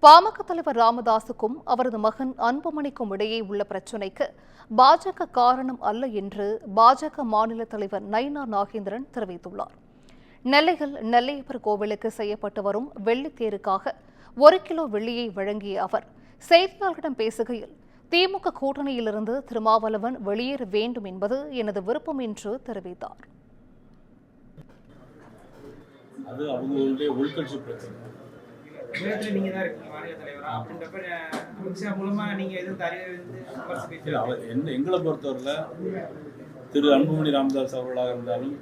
பாமக தலைவர் ராமதாசுக்கும் அவரது மகன் அன்புமணிக்கும் இடையே உள்ள பிரச்சினைக்கு பாஜக காரணம் அல்ல என்று பாஜக மாநில தலைவர் நயினார் நாகேந்திரன் தெரிவித்துள்ளார். நெல்லையில் நெல்லையப்பர் கோவிலுக்கு செய்யப்பட்டு வரும் வெள்ளித்தேருக்காக 1 கிலோ வெள்ளியை வழங்கிய அவர் செய்தியாளர்களிடம் பேசுகையில், திமுக கூட்டணியிலிருந்து திருமாவளவன் வெளியேற வேண்டும் என்பது எனது விருப்பம் என்று தெரிவித்தார். அது அவங்களுடைய உள்கட்சி பிரச்சனை. எங்களை பொறுத்தவரையில் திரு அன்புமணி ராமதாஸ் அவர்களாக இருந்தாலும்,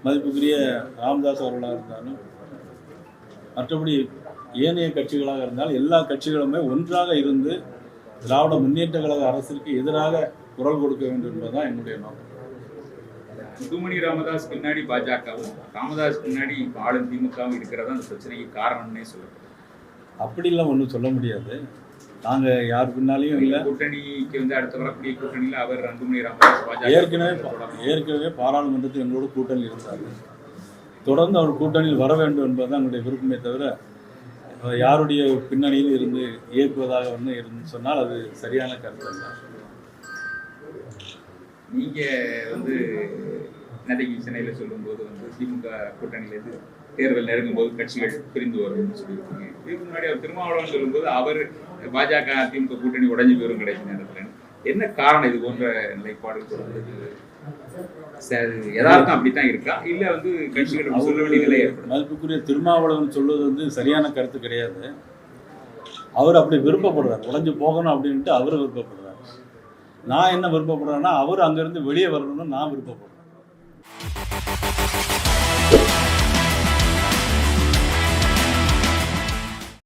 மதிப்புக்குரிய ராமதாஸ் அவர்களாக இருந்தாலும், மற்றபடி ஏனைய கட்சிகளாக இருந்தாலும் எல்லா கட்சிகளுமே ஒன்றாக இருந்து திராவிட முன்னேற்ற கழக அரசிற்கு எதிராக குரல் கொடுக்க வேண்டும் என்பதுதான் என்னுடைய நோக்கம். அன்புமணி ராமதாஸ் பின்னாடி பாஜகவும், ராமதாஸ் பின்னாடி ஆளும் திமுகவும் இருக்கிறதா அந்த பிரச்சனைக்கு காரணம்னே சொல்லுங்க. அப்படிலாம் ஒன்றும் சொல்ல முடியாது. நாங்கள் யார் பின்னாலையும் இல்லை. கூட்டணிக்கு அடுத்த வரக்கூடிய கூட்டணியில் அவர் அன்புமணி ராமதாஸ் பாஜக ஏற்கனவே பாராளுமன்றத்தில் எங்களோட கூட்டணி இருந்தார். தொடர்ந்து அவர் கூட்டணியில் வர வேண்டும் என்பதுதான் எங்களுடைய விருப்பமே தவிர, யாருடைய பின்னணியில் இருந்து இயக்குவதாக இருந்து சொன்னால் அது சரியான கருத்து அல்ல. நீங்கள் நேற்றைக்கு சென்னையில் சொல்லும்போது திமுக கூட்டணியிலேருந்து தேர்தல் நெருங்கும் போது கட்சிகள் பிரிந்து வரும்னு சொல்லியிருக்கீங்க. இதுக்கு முன்னாடி அவர் திருமாவளவன் சொல்லும்போது அவர் பாஜக திமுக கூட்டணி உடஞ்சி போயிரும் கிடைக்கும் நேரத்தில். என்ன காரணம் இது போன்ற நிலைப்பாடு சொல்றது? யதார்த்தம் அப்படித்தான் இருக்கா, இல்ல கட்சிகள் சொல்ல வேண்டிய நிலை ஏற்படும்? மதிப்புக்குரிய திருமாவளவன் சொல்வது சரியான கருத்து கிடையாது. அவர் அப்படி விருப்பப்படுறார், உடஞ்சி போகணும் அப்படின்ட்டு அவர் விருப்பப்படுறார். நான் என்ன விருப்பப்படுறேன்னா, அவர் அங்கிருந்து வெளியே வரணும்னு நான் விருப்பப்படுறேன்.